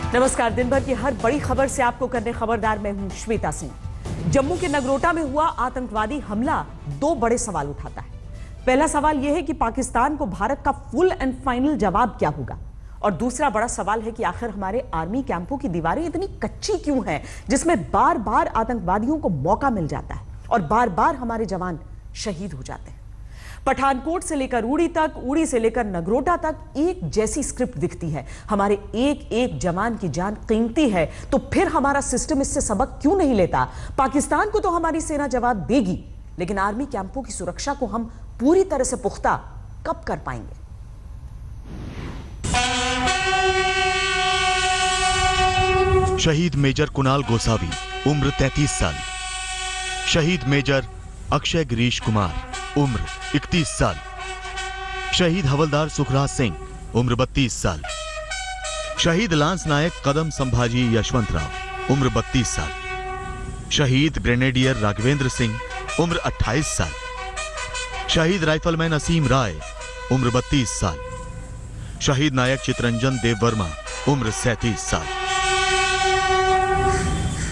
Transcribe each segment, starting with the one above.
नमस्कार। दिन भर की हर बड़ी खबर से आपको करने खबरदार मैं हूं श्वेता सिंह। जम्मू के नगरोटा में हुआ आतंकवादी हमला दो बड़े सवाल उठाता है। पहला सवाल यह है कि पाकिस्तान को भारत का फुल एंड फाइनल जवाब क्या होगा, और दूसरा बड़ा सवाल है कि आखिर हमारे आर्मी कैंपों की दीवारें इतनी कच्ची क्यों हैं, जिसमें बार बार आतंकवादियों को मौका मिल जाता है और बार बार हमारे जवान शहीद हो जाते हैं। पठानकोट से लेकर उड़ी तक, उड़ी से लेकर नगरोटा तक एक जैसी स्क्रिप्ट दिखती है। हमारे एक एक जवान की जान कीमती है, तो फिर हमारा सिस्टम इससे सबक क्यों नहीं लेता? पाकिस्तान को तो हमारी सेना जवाब देगी, लेकिन आर्मी कैंपों की सुरक्षा को हम पूरी तरह से पुख्ता कब कर पाएंगे? शहीद मेजर कुणाल गोसावी, उम्र 33 साल। शहीद मेजर अक्षय गिरीश कुमार, उम्र 31 साल। शहीद हवलदार सुखराज सिंह, उम्र 32 साल। शहीद लांस नायक कदम संभाजी यशवंतराव, उम्र 32 साल। शहीद ग्रेनेडियर राघवेंद्र सिंह, उम्र 28 साल। शहीद राइफलमैन असीम राय, उम्र 32 साल। शहीद नायक चितरंजन देव वर्मा, उम्र 37 साल।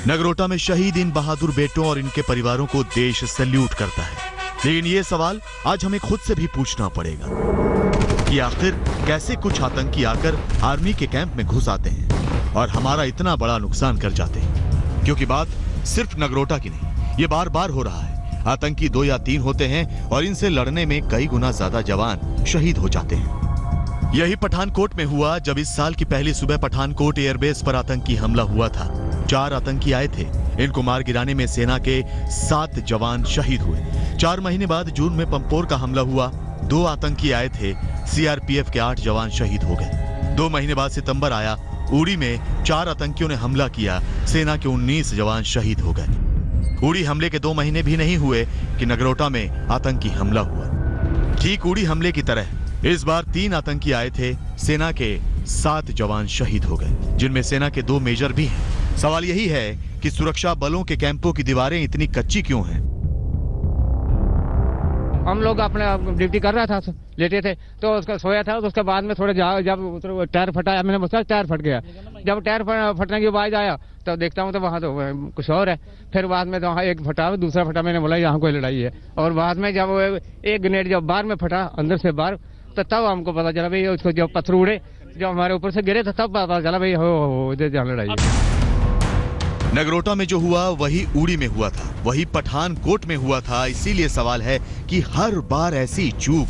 नगरोटा में शहीद इन बहादुर बेटों और इनके परिवारों को देश सैल्यूट करता है, लेकिन ये सवाल आज हमें खुद से भी पूछना पड़ेगा कि आखिर कैसे कुछ आतंकी आकर आर्मी के कैंप में घुस आते हैं और हमारा इतना बड़ा नुकसान कर जाते हैं। क्योंकि बात सिर्फ नगरोटा की नहीं, ये बार बार हो रहा है। आतंकी 2 या 3 होते हैं और इनसे लड़ने में कई गुना ज्यादा जवान शहीद हो जाते हैं। यही पठानकोट में हुआ जब इस साल की पहली सुबह पठानकोट एयरबेस पर आतंकी हमला हुआ था। 4 आतंकी आए थे। इनको मार गिराने में सेना के 7 जवान शहीद हुए। 4 महीने बाद जून में पंपोर का हमला हुआ। 2 आतंकी आए थे। सीआरपीएफ के 8 जवान शहीद हो गए। 2 महीने बाद सितंबर आया। उड़ी में 4 आतंकियों ने हमला किया। सेना के 19 जवान शहीद हो गए। उड़ी हमले के 2 महीने भी नहीं हुए कि नगरोटा में आतंकी हमला हुआ। ठीक उड़ी हमले की तरह इस बार 3 आतंकी आए थे। सेना के 7 जवान शहीद हो गए, जिनमें सेना के 2 मेजर भी हैं। सवाल यही है कि सुरक्षा बलों के कैंपों की दीवारें इतनी कच्ची क्यों हैं? हम लोग अपने ड्यूटी कर रहा था, लेटे थे तो उसका सोया था। तो उसके बाद में थोड़े जब टायर फटा, मैंने बोला टायर फट गया। जब टायर फटने की आवाज आया तब देखता हूँ तो वहाँ तो कुछ और है। फिर बाद में तो वहाँ एक फटा, दूसरा फटा। मैंने बोला यहाँ कोई लड़ाई है। और बाद में जब एक ग्रेनेड जब बाहर में फटा, अंदर से बाहर, तो तब हमको पता चला भाई उसको जब पत्थर उड़े जब हमारे ऊपर से गिरे तो तब पता चला भाई हो जहाँ लड़ाई है। नगरोटा में जो हुआ वही उड़ी में हुआ था, वही पठानकोट में हुआ था। इसीलिए सवाल है कि हर बार ऐसी चूक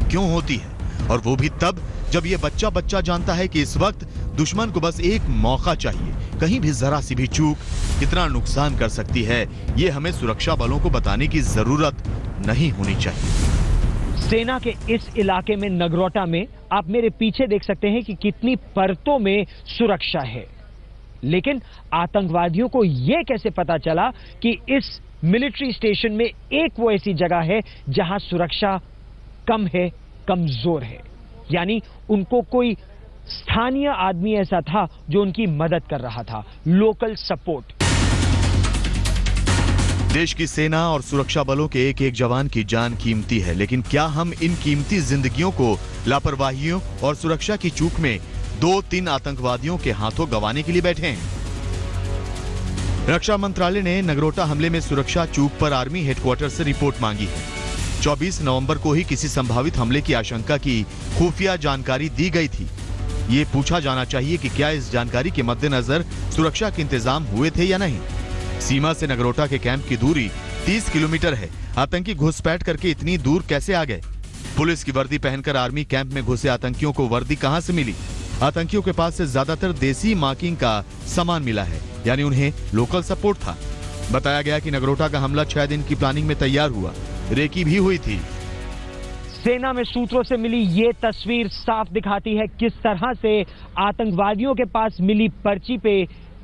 क्यों होती है, और वो भी तब जब ये बच्चा जानता है कि इस वक्त दुश्मन को बस एक मौका चाहिए। कहीं भी जरा सी भी चूक कितना नुकसान कर सकती है, ये हमें सुरक्षा बलों को बताने की जरूरत नहीं होनी चाहिए। सेना के इस इलाके में, नगरोटा में, आप मेरे पीछे देख सकते हैं कि कितनी परतों में सुरक्षा है। लेकिन आतंकवादियों को यह कैसे पता चला कि इस मिलिट्री स्टेशन में एक वो ऐसी जगह है जहां सुरक्षा कम है, कमजोर है? यानी उनको कोई स्थानीय आदमी ऐसा था जो उनकी मदद कर रहा था, लोकल सपोर्ट। देश की सेना और सुरक्षा बलों के एक एक जवान की जान कीमती है, लेकिन क्या हम इन कीमती जिंदगियों को लापरवाहियों और सुरक्षा की चूक में 2-3 आतंकवादियों के हाथों गंवाने के लिए बैठे हैं? रक्षा मंत्रालय ने नगरोटा हमले में सुरक्षा चूक पर आर्मी हेडक्वार्टर से रिपोर्ट मांगी है। 24 नवंबर को ही किसी संभावित हमले की आशंका की खुफिया जानकारी दी गई थी। ये पूछा जाना चाहिए कि क्या इस जानकारी के मद्देनजर सुरक्षा के इंतजाम हुए थे या नहीं। सीमा से नगरोटा के कैंप की दूरी 30 किलोमीटर है। आतंकी घुसपैठ करके इतनी दूर कैसे आ गए? पुलिस की वर्दी पहनकर आर्मी कैंप में घुसे आतंकियों को वर्दी कहां से मिली? आतंकियों के पास से ज्यादातर देसी मार्किंग का सामान मिला है, यानी उन्हें लोकल सपोर्ट था। बताया गया कि नगरोटा का हमला 6 दिन की प्लानिंग में तैयार हुआ, रेकी भी हुई थी। सेना में सूत्रों से मिली ये तस्वीर साफ दिखाती है किस तरह से आतंकवादियों के पास मिली पर्ची पे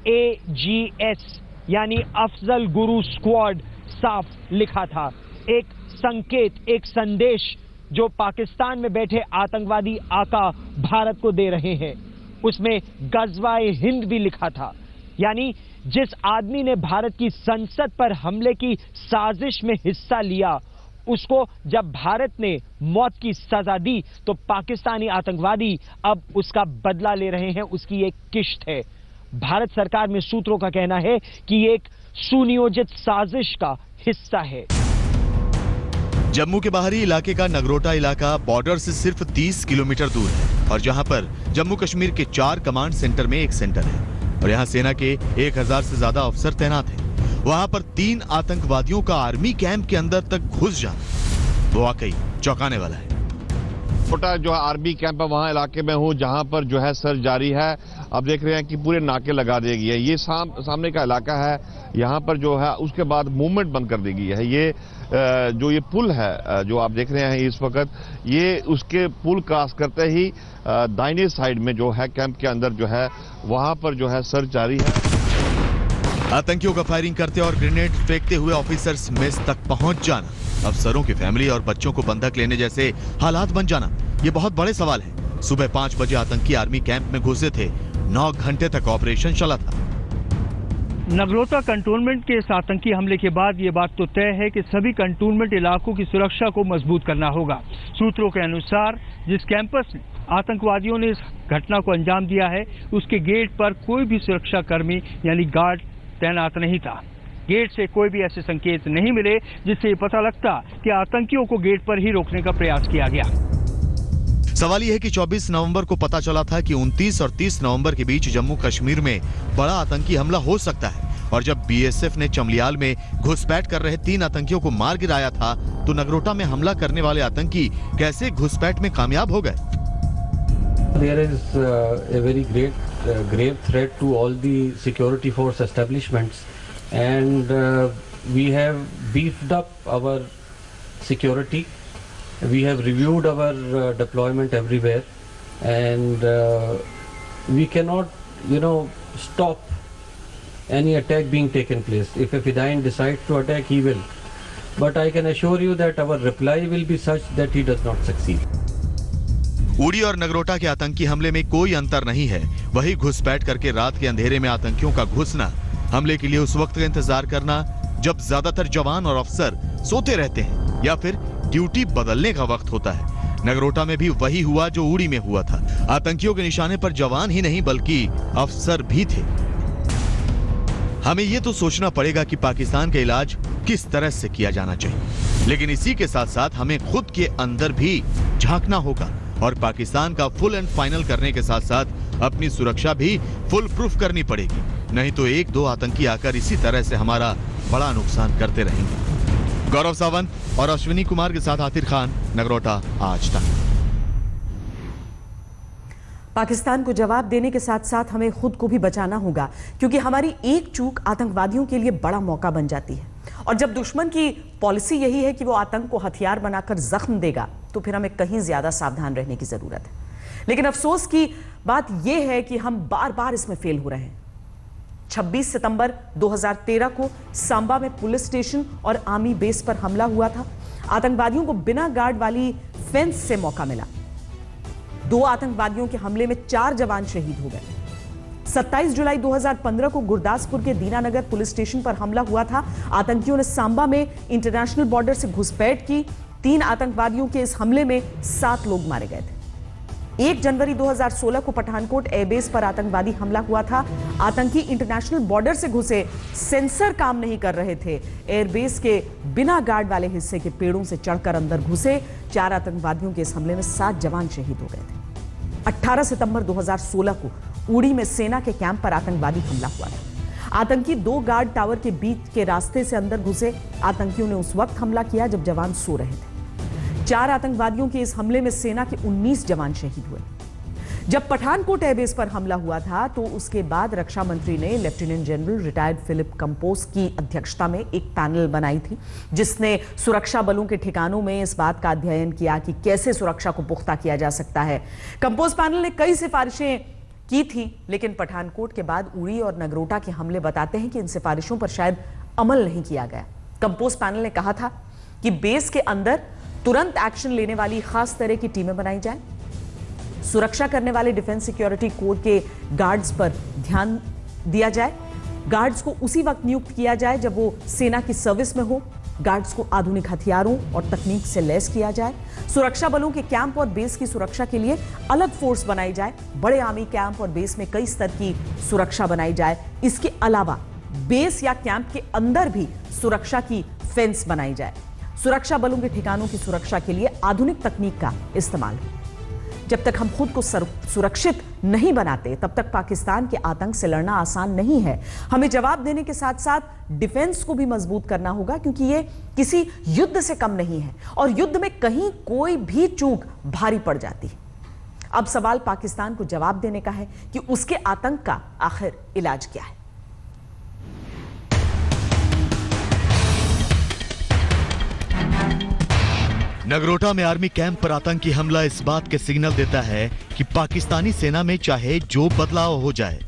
AGS यानी अफजल गुरु स्क्वाड साफ लिखा था। एक संकेत, एक संदेश जो पाकिस्तान में बैठे आतंकवादी आका भारत को दे रहे हैं। उसमें गजवाए हिंद भी लिखा था, यानी जिस आदमी ने भारत की संसद पर हमले की साजिश में हिस्सा लिया, उसको जब भारत ने मौत की सजा दी तो पाकिस्तानी आतंकवादी अब उसका बदला ले रहे हैं। उसकी एक किश्त है। भारत सरकार में सूत्रों का कहना है कि ये एक सुनियोजित साजिश का हिस्सा है। जम्मू के बाहरी इलाके का नगरोटा इलाका बॉर्डर से सिर्फ 30 किलोमीटर दूर है और जहां पर जम्मू कश्मीर के 4 कमांड सेंटर में एक सेंटर है और यहां सेना के 1000 से ज्यादा अफसर तैनात हैं। वहां पर 3 आतंकवादियों का आर्मी कैंप के अंदर तक घुस जाना वो वाकई चौंकाने वाला है। छोटा जो है आर्मी कैंप है वहां इलाके में हूं जहां पर जो है सर्च जारी है। अब देख रहे हैं कि पूरे नाके लगा दी गई है। ये सामने का इलाका है, यहां पर जो है उसके बाद मूवमेंट बंद कर दी गई है। ये जो ये पुल है जो आप देख रहे हैं इस वक्त, ये उसके पुल क्रॉस करते ही दाहिने साइड में जो है कैंप के अंदर जो है वहां पर जो है सर्च जारी है। आतंकियों का फायरिंग करते और ग्रेनेड फेंकते हुए ऑफिसर्स मेस तक पहुंच जाना, अफसरों की फैमिली और बच्चों को बंधक लेने जैसे हालात बन जाना, ये बहुत बड़े सवाल है। सुबह 5 बजे आतंकी आर्मी कैंप में घुसे थे, 9 घंटे तक ऑपरेशन चला था। नगरोटा कंटोनमेंट के इस आतंकी हमले के बाद ये बात तो तय है कि सभी कंटोनमेंट इलाकों की सुरक्षा को मजबूत करना होगा। सूत्रों के अनुसार जिस कैंपस में आतंकवादियों ने इस घटना को अंजाम दिया है उसके गेट पर कोई भी सुरक्षा कर्मी यानी गार्ड तैनात नहीं था। गेट से कोई भी ऐसे संकेत नहीं मिले जिससे ये पता लगता कि आतंकियों को गेट पर ही रोकने का प्रयास किया गया। सवाल यह है कि 24 नवंबर को पता चला था कि 29 और 30 नवंबर के बीच जम्मू कश्मीर में बड़ा आतंकी हमला हो सकता है और जब बीएसएफ ने चमलियाल में घुसपैठ कर रहे 3 आतंकियों को मार गिराया था तो नगरोटा में हमला करने वाले आतंकी कैसे घुसपैठ में कामयाब हो गए? There is a very grave threat to all the security force establishments, and we have beefed up our security. We have reviewed our deployment everywhere, and we cannot, stop any attack being taken place. If a Fidayeen decides to attack, he will. But I can assure you that our reply will be such that he does not succeed. उड़ी और नगरोटा के आतंकी हमले में कोई अंतर नहीं है। वही घुसपैठ करके रात के अंधेरे में आतंकियों का घुसना, हमले के लिए उस वक्त का इंतजार करना जब ज्यादातर जवान और अफसर सोते रहते हैं या फिर ड्यूटी बदलने का वक्त होता है। नगरोटा में भी वही हुआ जो उड़ी में हुआ था। आतंकियों के निशाने पर जवान ही नहीं बल्कि अफसर भी थे। हमें यह तो सोचना पड़ेगा कि पाकिस्तान का इलाज किस तरह से किया जाना चाहिए, लेकिन इसी के साथ साथ हमें खुद के अंदर भी झांकना होगा और पाकिस्तान का फुल एंड फाइनल करने के साथ साथ अपनी सुरक्षा भी फुल प्रूफ करनी पड़ेगी। नहीं तो 1-2 आतंकी आकर इसी तरह से हमारा बड़ा नुकसान करते रहेंगे। गौरव सावंत और अश्विनी कुमार के साथ आतिर खान, नगरोटा, आज तक। पाकिस्तान को जवाब देने के साथ साथ हमें खुद को भी बचाना होगा, क्योंकि हमारी एक चूक आतंकवादियों के लिए बड़ा मौका बन जाती है। और जब दुश्मन की पॉलिसी यही है कि वो आतंक को हथियार बनाकर जख्म देगा, तो फिर हमें कहीं ज्यादा सावधान रहने की जरूरत है। लेकिन अफसोस की बात यह है कि हम बार बार इसमें फेल हो रहे हैं। 26 सितंबर 2013 को सांबा में पुलिस स्टेशन और आर्मी बेस पर हमला हुआ था। आतंकवादियों को बिना गार्ड वाली फेंस से मौका मिला। 2 आतंकवादियों के हमले में 4 जवान शहीद हो गए। 27 जुलाई 2015 को गुरदासपुर के दीनानगर पुलिस स्टेशन पर हमला हुआ था। आतंकियों ने सांबा में इंटरनेशनल बॉर्डर से घुसपैठ की। 3 आतंकवादियों के इस हमले में 7 लोग मारे गए थे। 1 जनवरी 2016 को पठानकोट एयरबेस पर आतंकवादी हमला हुआ था। आतंकी इंटरनेशनल बॉर्डर से घुसे, सेंसर काम नहीं कर रहे थे। एयरबेस के बिना गार्ड वाले हिस्से के पेड़ों से चढ़कर अंदर घुसे। 4 आतंकवादियों के इस हमले में 7 जवान शहीद हो गए थे। 18 सितंबर 2016 को उड़ी में सेना के कैंप पर आतंकवादी हमला हुआ था। आतंकी 2 गार्ड टावर के बीच के रास्ते से अंदर घुसे। आतंकियों ने उस वक्त हमला किया जब जवान सो रहे थे। 4 आतंकवादियों के इस हमले में सेना के 19 जवान शहीद हुए। जब पठानकोट एयरबेस पर हमला हुआ था तो उसके बाद रक्षा मंत्री ने lieutenant general retired Philip Campose की अध्यक्षता में एक पैनल बनाई थी, जिसने सुरक्षा बलों के ठिकानों में इस बात का अध्ययन किया कि कैसे सुरक्षा को पुख्ता किया जा सकता है। कंपोज पैनल ने कई सिफारिशें की थी, लेकिन पठानकोट के बाद उड़ी और नगरोटा के हमले बताते हैं कि इन सिफारिशों पर शायद अमल नहीं किया गया। कंपोज पैनल ने कहा था कि बेस के अंदर तुरंत एक्शन लेने वाली खास तरह की टीमें बनाई जाए। सुरक्षा करने वाले डिफेंस सिक्योरिटी कोड के गार्ड्स पर ध्यान दिया जाए। गार्ड्स को उसी वक्त नियुक्त किया जाए जब वो सेना की सर्विस में हो गार्ड्स को आधुनिक हथियारों और तकनीक से लैस किया जाए, सुरक्षा बलों के कैंप और बेस की सुरक्षा के लिए अलग फोर्स बनाई जाए, बड़े आर्मी कैंप और बेस में कई स्तर की सुरक्षा बनाई जाए। इसके अलावा बेस या कैंप के अंदर भी सुरक्षा की फेंस बनाई जाए। सुरक्षा बलों के ठिकानों की सुरक्षा के लिए आधुनिक तकनीक का इस्तेमाल हो। जब तक हम खुद को सुरक्षित नहीं बनाते, तब तक पाकिस्तान के आतंक से लड़ना आसान नहीं है। हमें जवाब देने के साथ साथ डिफेंस को भी मजबूत करना होगा, क्योंकि ये किसी युद्ध से कम नहीं है और युद्ध में कहीं कोई भी चूक भारी पड़ जाती है। अब सवाल पाकिस्तान को जवाब देने का है कि उसके आतंक का आखिर इलाज क्या है। नगरोटा में आर्मी कैंप पर आतंकी हमला इस बात के सिग्नल देता है कि पाकिस्तानी सेना में चाहे जो बदलाव हो जाए,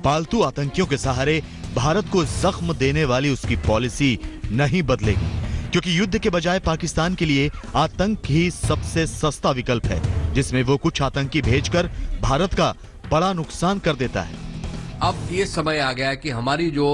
पालतू आतंकियों के सहारे भारत को जख्म देने वाली उसकी पॉलिसी नहीं बदलेगी, क्योंकि युद्ध के बजाय पाकिस्तान के लिए आतंक ही सबसे सस्ता विकल्प है, जिसमें वो कुछ आतंकी भेजकर भारत का बड़ा नुकसान कर देता है। अब ये समय आ गया है कि हमारी जो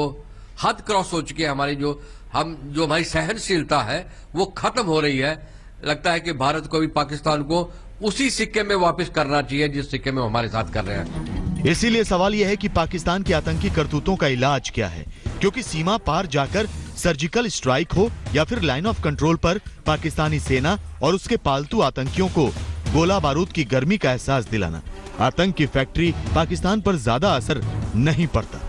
हद क्रॉस हो चुकी है, हमारी सहनशीलता है वो खत्म हो रही है। लगता है कि भारत को भी पाकिस्तान को उसी सिक्के में वापस करना चाहिए जिस सिक्के में हमारे साथ कर रहे हैं। इसीलिए सवाल यह है कि पाकिस्तान की आतंकी करतूतों का इलाज क्या है, क्योंकि सीमा पार जाकर सर्जिकल स्ट्राइक हो या फिर लाइन ऑफ कंट्रोल पर पाकिस्तानी सेना और उसके पालतू आतंकियों को गोला बारूद की गर्मी का एहसास दिलाना, आतंक की फैक्ट्री पाकिस्तान पर ज्यादा असर नहीं पड़ता।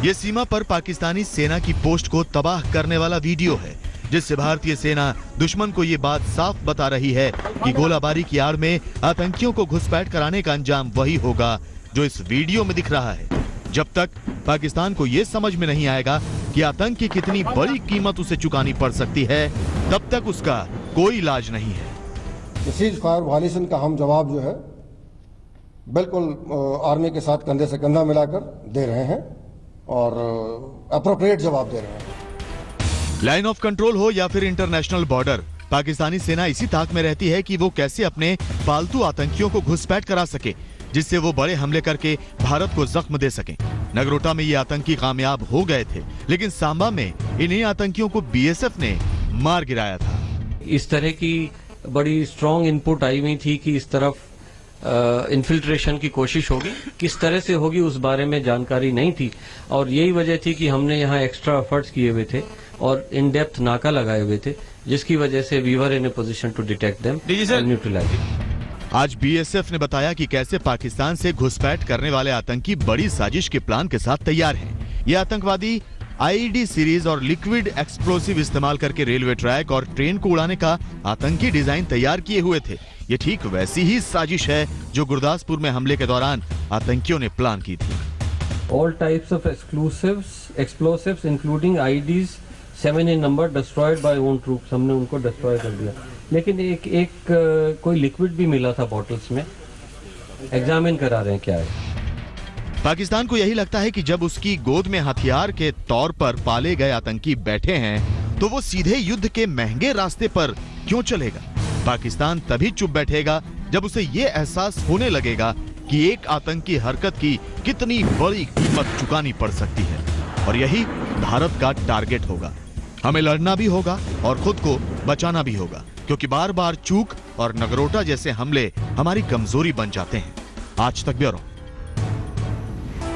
ये सीमा पर पाकिस्तानी सेना की पोस्ट को तबाह करने वाला वीडियो है, जिससे भारतीय सेना दुश्मन को ये बात साफ बता रही है कि गोलाबारी की आड़ में आतंकियों को घुसपैठ कराने का अंजाम वही होगा जो इस वीडियो में दिख रहा है। जब तक पाकिस्तान को ये समझ में नहीं आएगा कि आतंक की कितनी बड़ी कीमत उसे चुकानी पड़ सकती है, तब तक उसका कोई इलाज नहीं है। सीज फायर वायलेशन का हम जवाब जो है बिल्कुल आर्मी के साथ कंधे से कंधा मिलाकर दे रहे हैं और अप्रोप्रिएट जवाब दे रहे हैं। लाइन ऑफ कंट्रोल हो या फिर इंटरनेशनल बॉर्डर, पाकिस्तानी सेना इसी ताक में रहती है कि वो कैसे अपने पालतू आतंकियों को घुसपैठ करा सके, जिससे वो बड़े हमले करके भारत को जख्म दे सकें। नगरोटा में ये आतंकी कामयाब हो गए थे, लेकिन सांबा में इन्हीं आतंकियों को बीएसएफ ने मार गिराया था। इस तरह की बड़ी स्ट्रॉन्ग इनपुट आई हुई थी कि इस तरफ इन्फिल्ट्रेशन की कोशिश होगी, किस तरह से होगी उस बारे में जानकारी नहीं थी, और यही वजह थी कि हमने यहाँ एक्स्ट्रा एफर्ट्स किए हुए थे और इन डेप्थ नाका लगाए हुए थे, जिसकी वजह से we were in a position to detect them and neutralise. आज बीएसएफ ने बताया कि कैसे पाकिस्तान से घुसपैठ करने वाले आतंकी बड़ी साजिश के प्लान के साथ तैयार हैं। ये आतंकवादी आईईडी सीरीज और लिक्विड एक्सप्लोसिव इस्तेमाल करके रेलवे ट्रैक और ट्रेन को उड़ाने का आतंकी डिजाइन तैयार किए हुए थे। ये ठीक वैसी ही साजिश है जो गुरदासपुर में हमले के दौरान आतंकियों ने प्लान की थी। All types of explosives including IEDs 7 in number destroyed by own troops, हमने उनको डिस्ट्रॉय कर दिया। लेकिन एक कोई लिक्विड भी मिला था बॉटल्स में, एग्जामिन करा रहे हैं क्या है। पाकिस्तान को यही लगता है कि जब उसकी गोद में हथियार के तौर पर पाले गए आतंकी बैठे हैं, तो वो सीधे युद्ध के महंगे रास्ते पर क्यों चलेगा। पाकिस्तान तभी चुप बैठेगा जब उसे ये एहसास होने लगेगा कि एक आतंकी हरकत की कितनी बड़ी कीमत चुकानी पड़ सकती है, और यही भारत का टारगेट होगा। हमें लड़ना भी होगा और खुद को बचाना भी होगा, क्योंकि बार बार चूक और नगरोटा जैसे हमले हमारी कमजोरी बन जाते हैं। आज तक ब्यूरो।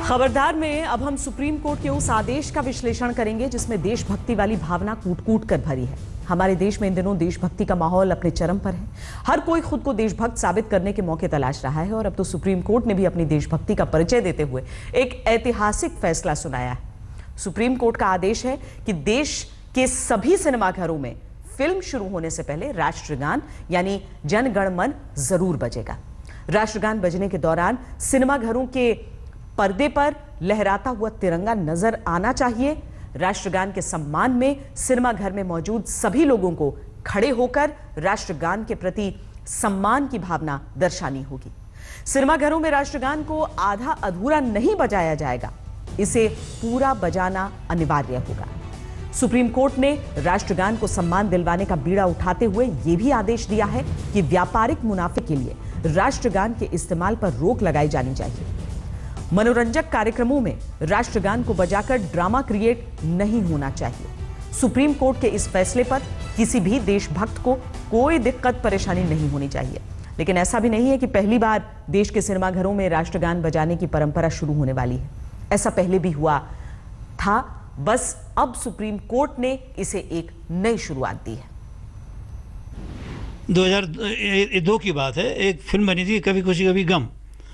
खबरदार में अब हम सुप्रीम कोर्ट के उस आदेश का विश्लेषण करेंगे जिसमें देशभक्ति वाली भावना कूट कूट कर भरी है। हमारे देश में इन दिनों देशभक्ति का माहौल अपने चरम पर है। हर कोई खुद को देशभक्त साबित करने के मौके तलाश रहा है, और अब तो सुप्रीम कोर्ट ने भी अपनी देशभक्ति का परिचय देते हुए एक ऐतिहासिक फैसला सुनाया है। सुप्रीम कोर्ट का आदेश है कि देश के सभी सिनेमाघरों में फिल्म शुरू होने से पहले राष्ट्रगान यानी जन गण मन जरूर बजेगा। राष्ट्रगान बजने के दौरान सिनेमाघरों के पर्दे पर लहराता हुआ तिरंगा नजर आना चाहिए। राष्ट्रगान के सम्मान में सिनेमाघर में मौजूद सभी लोगों को खड़े होकर राष्ट्रगान के प्रति सम्मान की भावना दर्शानी होगी। सिनेमाघरों में राष्ट्रगान को आधा अधूरा नहीं बजाया जाएगा, इसे पूरा बजाना अनिवार्य होगा। सुप्रीम कोर्ट ने राष्ट्रगान को सम्मान दिलवाने का बीड़ा उठाते हुए यह भी आदेश दिया है कि व्यापारिक मुनाफे के लिए राष्ट्रगान के इस्तेमाल पर रोक लगाई जानी चाहिए। मनोरंजक कार्यक्रमों में राष्ट्रगान को बजाकर ड्रामा क्रिएट नहीं होना चाहिए। सुप्रीम कोर्ट के इस फैसले पर किसी भी देशभक्त को कोई दिक्कत परेशानी नहीं होनी चाहिए। लेकिन ऐसा भी नहीं है कि पहली बार देश के सिनेमाघरों में राष्ट्रगान बजाने की परंपरा शुरू होने वाली है। ऐसा पहले भी हुआ था, बस अब सुप्रीम कोर्ट ने इसे एक नई शुरुआत दी है। 2002 की बात है, एक फिल्म बनी थी कभी खुशी कभी गम,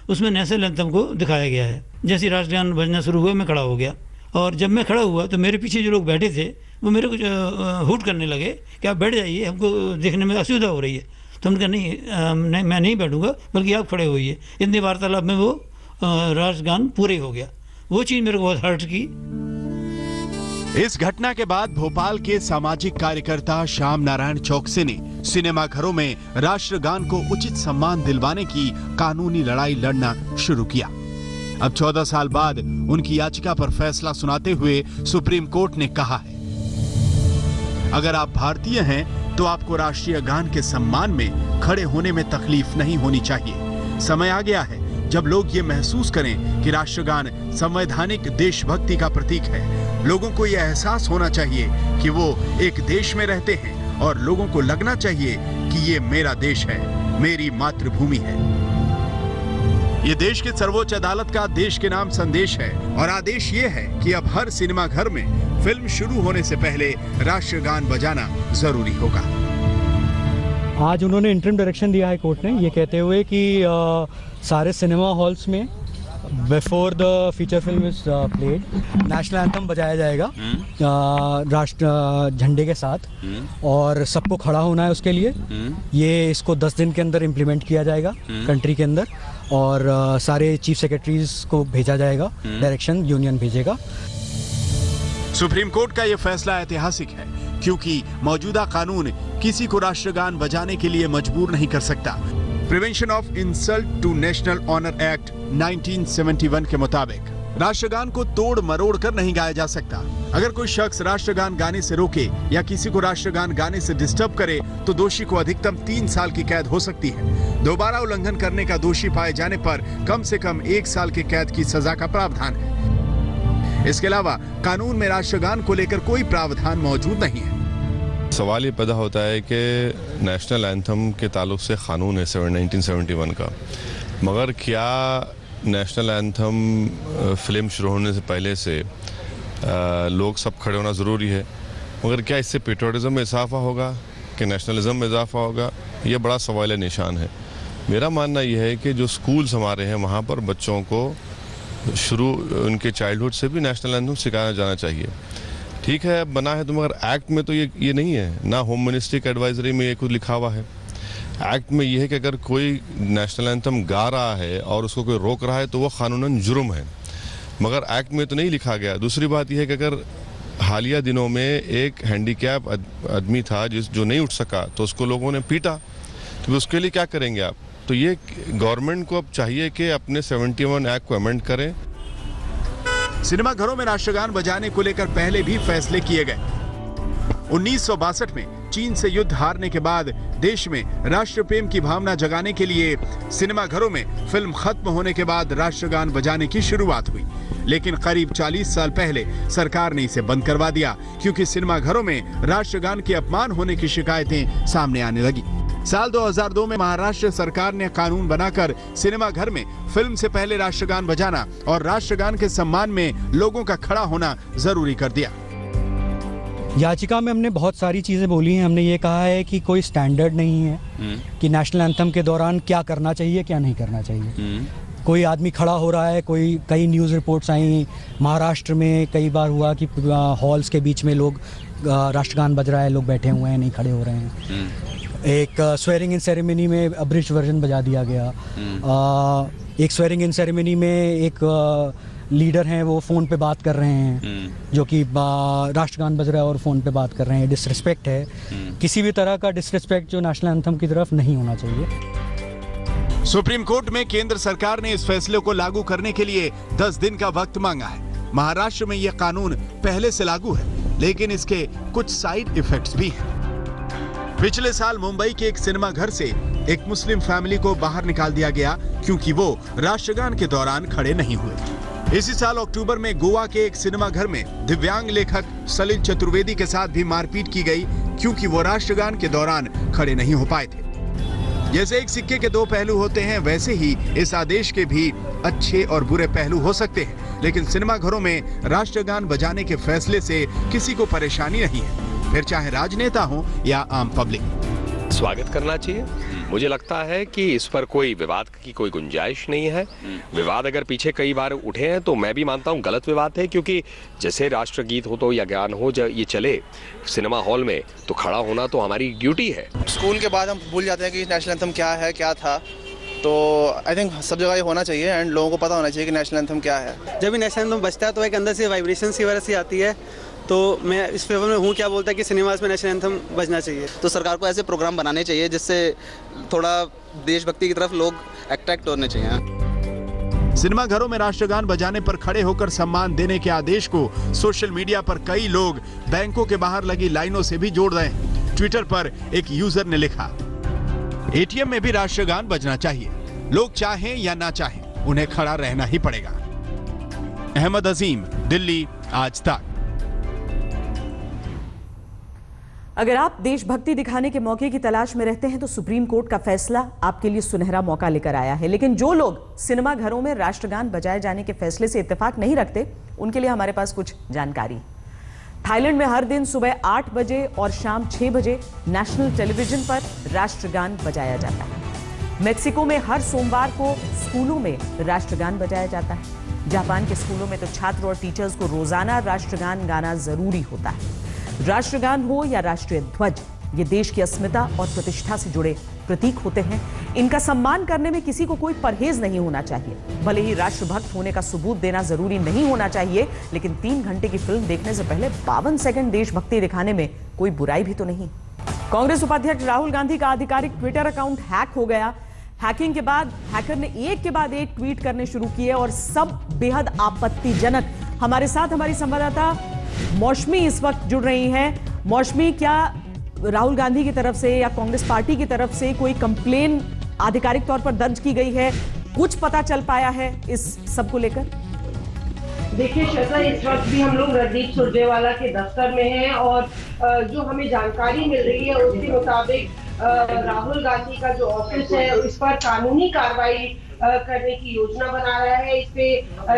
उसमें नेशनल एंथम को दिखाया गया है। जैसे ही राष्ट्रगान बजना शुरू हुआ मैं खड़ा हो गया, और जब मैं खड़ा हुआ तो मेरे पीछे जो लोग बैठे थे वो मेरे को हुट करने लगे कि आप बैठ जाइए, हमको देखने में असुविधा हो रही है। तो उन्होंने कहा नहीं, मैं नहीं बैठूंगा, बल्कि आप खड़े होइए। इतनी वार्तालाप में वो राष्ट्रगान पूरे हो गया। वो चीज़ मेरे को बहुत हर्ट की। इस घटना के बाद भोपाल के सामाजिक कार्यकर्ता श्याम नारायण चौकसे ने सिनेमाघरों में राष्ट्रगान को उचित सम्मान दिलवाने की कानूनी लड़ाई लड़ना शुरू किया। अब 14 साल बाद उनकी याचिका पर फैसला सुनाते हुए सुप्रीम कोर्ट ने कहा है, अगर आप भारतीय हैं तो आपको राष्ट्रीय गान के सम्मान में खड़े होने में तकलीफ नहीं होनी चाहिए। समय आ गया है जब लोग ये महसूस करें कि राष्ट्रगान संवैधानिक देशभक्ति का प्रतीक है। लोगों को यह एहसास होना चाहिए कि वो एक देश में रहते हैं और लोगों को लगना चाहिए कि ये मेरा देश है, मेरी मातृभूमि है। ये देश की सर्वोच्च अदालत का देश के नाम संदेश है और आदेश ये है कि अब हर सिनेमाघर में फिल्म शुरू होने से पहले राष्ट्रगान बजाना जरूरी होगा। आज उन्होंने इंटरिम डायरेक्शन दिया है कोर्ट ने, ये कहते हुए कि सारे सिनेमा हॉल्स में before the feature film is played national anthem बजाया जाएगा राष्ट्र झंडे के साथ, और सबको खड़ा होना है उसके लिए। ये इसको 10 दिन के अंदर इम्प्लीमेंट किया जाएगा कंट्री के अंदर, और सारे चीफ सेक्रेटरीज को भेजा जाएगा, डायरेक्शन यूनियन भेजेगा। सुप्रीम कोर्ट का यह फैसला ऐतिहासिक है क्योंकि मौजूदा कानून किसी को राष्ट्रगान बजाने के लिए मजबूर नहीं कर सकता। Prevention of insult to national honour act 1971 के मुताबिक राष्ट्रगान को तोड़ मरोड़ कर नहीं गाया जा सकता। अगर कोई शख्स राष्ट्रगान गाने से रोके या किसी को राष्ट्रगान गाने से डिस्टर्ब करे तो दोषी को अधिकतम 3 साल की कैद हो सकती है। दोबारा उल्लंघन करने का दोषी पाए जाने पर कम से कम 1 साल की कैद की सजा का प्रावधान है। इसके अलावा कानून में राष्ट्रगान को लेकर कोई प्रावधान मौजूद नहीं है। सवाल ये पैदा होता है कि नेशनल एंथम के ताल्लुक से कानून है 1971 का, मगर क्या नेशनल एंथम फिल्म शुरू होने से पहले से लोग सब खड़े होना ज़रूरी है? मगर क्या इससे पेट्रियटिज्म में इजाफा होगा कि नेशनलिज्म में इजाफा होगा? ये बड़ा सवाल निशान है। मेरा मानना यह है कि जो स्कूल्स हमारे हैं वहाँ पर बच्चों को शुरू उनके चाइल्डहुड से भी नेशनल एंथम सिखाया जाना चाहिए। ठीक है, बना है तो, मगर एक्ट में तो ये नहीं है ना। होम मिनिस्ट्री के एडवाइजरी में ये कुछ लिखा हुआ है। एक्ट में यह है कि अगर कोई नेशनल एंथम गा रहा है और उसको कोई रोक रहा है तो वो कानूनन जुर्म है, मगर एक्ट में तो नहीं लिखा गया। दूसरी बात यह है कि अगर हालिया दिनों में एक हैंडीकैप आदमी था जो नहीं उठ सका तो उसको लोगों ने पीटा, तो उसके लिए क्या करेंगे आप? तो ये गवर्नमेंट को अब चाहिए कि अपने 71 एक्ट को अमेंड करें। सिनेमाघरों में राष्ट्रगान बजाने को लेकर पहले भी फैसले किए गए। 1962 में चीन से युद्ध हारने के बाद देश में राष्ट्र प्रेम की भावना जगाने के लिए सिनेमाघरों में फिल्म खत्म होने के बाद राष्ट्रगान बजाने की शुरुआत हुई। लेकिन करीब 40 साल पहले सरकार ने इसे बंद करवा दिया क्योंकि सिनेमाघरों में राष्ट्रगान के अपमान होने की शिकायतें सामने आने लगी। साल 2002 में महाराष्ट्र सरकार ने कानून बनाकर सिनेमाघर में फिल्म से पहले राष्ट्रगान बजाना और राष्ट्रगान के सम्मान में लोगों का खड़ा होना जरूरी कर दिया। याचिका में हमने बहुत सारी चीज़ें बोली हैं। हमने ये कहा है कि कोई स्टैंडर्ड नहीं है कि नेशनल एंथम के दौरान क्या करना चाहिए क्या नहीं करना चाहिए। कोई आदमी खड़ा हो रहा है, कई न्यूज़ रिपोर्ट्स आई महाराष्ट्र में, कई बार हुआ कि हॉल्स के बीच में लोग राष्ट्रगान बज रहा है, लोग बैठे हुए हैं, नहीं खड़े हो रहे हैं। एक स्वेरिंग इन सेरेमनी में अब्रिज वर्जन बजा दिया गया। एक स्वेरिंग इन सेरेमनी में एक लीडर हैं वो फ़ोन पे बात कर रहे हैं, जो कि राष्ट्रगान बज रहा है और फ़ोन पे बात कर रहे हैं। डिसरिस्पेक्ट है, किसी भी तरह का डिसरिस्पेक्ट जो नेशनल एंथम की तरफ नहीं होना चाहिए। सुप्रीम कोर्ट में केंद्र सरकार ने इस फैसले को लागू करने के लिए 10 दिन का वक्त मांगा है। महाराष्ट्र में यह कानून पहले से लागू है, लेकिन इसके कुछ साइड इफेक्ट्स भी हैं। पिछले साल मुंबई के एक सिनेमाघर से एक मुस्लिम फैमिली को बाहर निकाल दिया गया क्योंकि वो राष्ट्रगान के दौरान खड़े नहीं हुए। इसी साल अक्टूबर में गोवा के एक सिनेमा घर में दिव्यांग लेखक सलिल चतुर्वेदी के साथ भी मारपीट की गई, क्योंकि वो राष्ट्रगान के दौरान खड़े नहीं हो पाए थे। जैसे एक सिक्के के दो पहलू होते हैं, वैसे ही इस आदेश के भी अच्छे और बुरे पहलू हो सकते हैं, लेकिन सिनेमा घरों में राष्ट्रगान बजाने के फैसले से किसी को परेशानी नहीं है, फिर चाहे राजनेता हो या आम पब्लिक। स्वागत करना चाहिए। मुझे लगता है कि इस पर कोई विवाद की कोई गुंजाइश नहीं है। विवाद अगर पीछे कई बार उठे हैं तो मैं भी मानता हूँ गलत विवाद है, क्योंकि जैसे राष्ट्रगीत हो तो या गान हो, जब ये चले सिनेमा हॉल में तो खड़ा होना तो हमारी ड्यूटी है। स्कूल के बाद हम भूल जाते हैं कि नेशनल एंथम क्या है, क्या था, तो आई थिंक सब जगह ये होना चाहिए एंड लोगों को पता होना चाहिए कि नेशनल एंथम क्या है। जब भी नेशनल एंथम बजता है तो एक अंदर से वाइब्रेशन सी वजह से आती है, तो मैं इस फेवर में हूँ। क्या बोलता है कि सिनेमाज में नेशनल एंथम बजना चाहिए। तो सरकार को ऐसे प्रोग्राम बनाने चाहिए जिससे थोड़ा देशभक्ति की तरफ लोग अट्रैक्ट होने चाहिए। सिनेमा घरों में राष्ट्रगान बजाने पर खड़े होकर सम्मान देने के आदेश को सोशल मीडिया पर कई लोग बैंकों के बाहर लगी लाइनों से भी जोड़ रहे हैं। ट्विटर पर एक यूजर ने लिखा, एटीएम में भी राष्ट्रगान बजना चाहिए, लोग चाहें या ना चाहें उन्हें खड़ा रहना ही पड़ेगा। अहमद अजीम, दिल्ली, आज तक। अगर आप देशभक्ति दिखाने के मौके की तलाश में रहते हैं तो सुप्रीम कोर्ट का फैसला आपके लिए सुनहरा मौका लेकर आया है। लेकिन जो लोग सिनेमा घरों में राष्ट्रगान बजाए जाने के फैसले से इत्तेफाक नहीं रखते, उनके लिए हमारे पास कुछ जानकारी। थाईलैंड में हर दिन सुबह 8 बजे और शाम 6 बजे नेशनल टेलीविजन पर राष्ट्रगान बजाया जाता है। मेक्सिको में हर सोमवार को स्कूलों में राष्ट्रगान बजाया जाता है। जापान के स्कूलों में तो छात्र और टीचर्स को रोजाना राष्ट्रगान गाना जरूरी होता है। राष्ट्रगान हो या राष्ट्रीय ध्वज, ये देश की अस्मिता और प्रतिष्ठा से जुड़े प्रतीक होते हैं। इनका सम्मान करने में किसी को कोई परहेज नहीं होना चाहिए। भले ही राष्ट्रभक्त होने का सबूत देना जरूरी नहीं होना चाहिए, लेकिन 3 घंटे की फिल्म देखने से पहले 52 सेकंड देशभक्ति दिखाने में कोई बुराई भी तो नहीं। कांग्रेस उपाध्यक्ष राहुल गांधी का आधिकारिक ट्विटर अकाउंट हैक हो गया। हैकिंग के बाद हैकर ने एक के बाद एक ट्वीट करने शुरू किए और सब बेहद आपत्तिजनक। हमारे साथ हमारी संवाददाता मौसमी इस वक्त जुड़ रही हैं। मौसमी, क्या राहुल गांधी की तरफ से या कांग्रेस पार्टी की तरफ से कोई कंप्लेन आधिकारिक तौर पर दर्ज की गई है? कुछ पता चल पाया है इस सब को लेकर? देखिए श्वेता, इस वक्त भी हम लोग रणदीप सुरजेवाला के दफ्तर में हैं और जो हमें जानकारी मिल रही है उसके मुताबिक राहुल गांधी का जो ऑफिस है इस पर कानूनी कार्रवाई करने की योजना बना रहा है। इस पे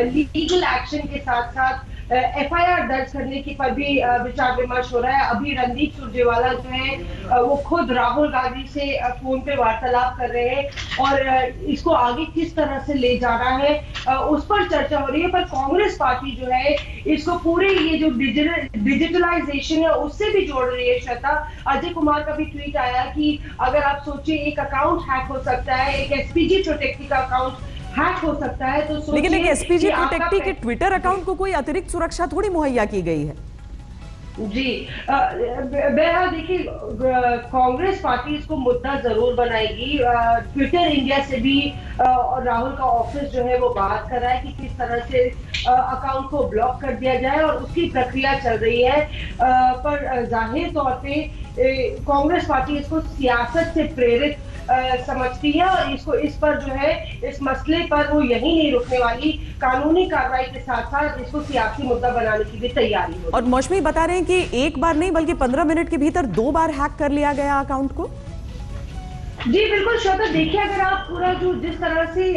लीगल एक्शन के साथ साथ FIR दर्ज करने की पर भी विचार विमर्श हो रहा है। अभी रणदीप सुरजेवाला जो है वो खुद राहुल गांधी से फोन पे वार्तालाप कर रहे हैं और इसको आगे किस तरह से ले जाना है उस पर चर्चा हो रही है। पर कांग्रेस पार्टी जो है इसको पूरे ये जो डिजिटलाइजेशन है उससे भी जोड़ रही है। श्वेता, अजय कुमार का भी ट्वीट आया कि अगर आप सोचिए एक अकाउंट हैक हो सकता है, एक SPG प्रोटेक्टी का अकाउंट हैक हो सकता है, तो लेकिन एक SPG प्रोटेक्टी के ट्विटर अकाउंट को कोई अतिरिक्त सुरक्षा थोड़ी मुहैया की गई है। जी बहरहाल देखिए, कांग्रेस पार्टी इसको मुद्दा जरूर बनाएगी। ट्विटर इंडिया से भी राहुल का ऑफिस जो है वो बात कर रहा है कि किस तरह से अकाउंट को ब्लॉक कर दिया जाए और उसकी प्रक्रिया चल रही है। पर जाहिर तौर पे कांग्रेस पार्टी इसको सियासत से प्रेरित समझती है और इसको इस पर जो है इस मसले पर वो यही नहीं रुकने वाली। कानूनी कार्रवाई के साथ साथ इसको सियासी मुद्दा बनाने की भी तैयारी हो। और मौसमी बता रहे हैं कि एक बार नहीं बल्कि 15 मिनट के भीतर 2 बार हैक कर लिया गया अकाउंट को। जी बिल्कुल श्वेता, देखिए अगर आप पूरा जो जिस तरह से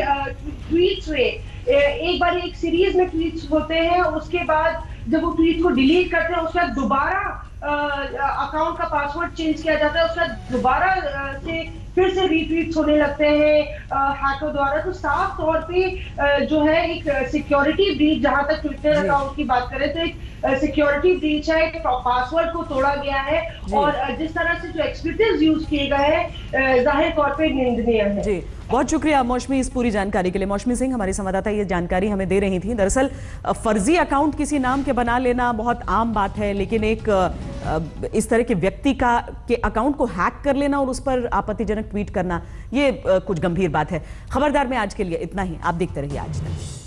ट्वीट्स हुए, एक बार एक सीरीज में ट्वीट्स होते हैं, उसके बाद जब वो ट्वीट को डिलीट करते हैं उसके बाद दोबारा अकाउंट का पासवर्ड चेंज किया जाता है, उसके बाद दोबारा से फिर से रीट्वीट होने लगते हैं हैकर द्वारा। तो साफ तौर पे जो है एक सिक्योरिटी ब्रीच, जहां तक ट्विटर अकाउंट की बात करें तो एक सिक्योरिटी ब्रीच है, एक पासवर्ड को तोड़ा गया है और जिस तरह से जो एक्सप्लेटिव्स यूज किए गए हैं जाहिर तौर पे निंदनीय है। जी बहुत शुक्रिया मौसमी इस पूरी जानकारी के लिए। मौसमी सिंह हमारी संवाददाता ये जानकारी हमें दे रही थी। दरअसल फर्जी अकाउंट किसी नाम के बना लेना बहुत आम बात है, लेकिन एक इस तरह के व्यक्ति के अकाउंट को हैक कर लेना और उस पर आपत्तिजनक ट्वीट करना, ये कुछ गंभीर बात है। खबरदार में आज के लिए इतना ही। आप देखते रहिए आज तक।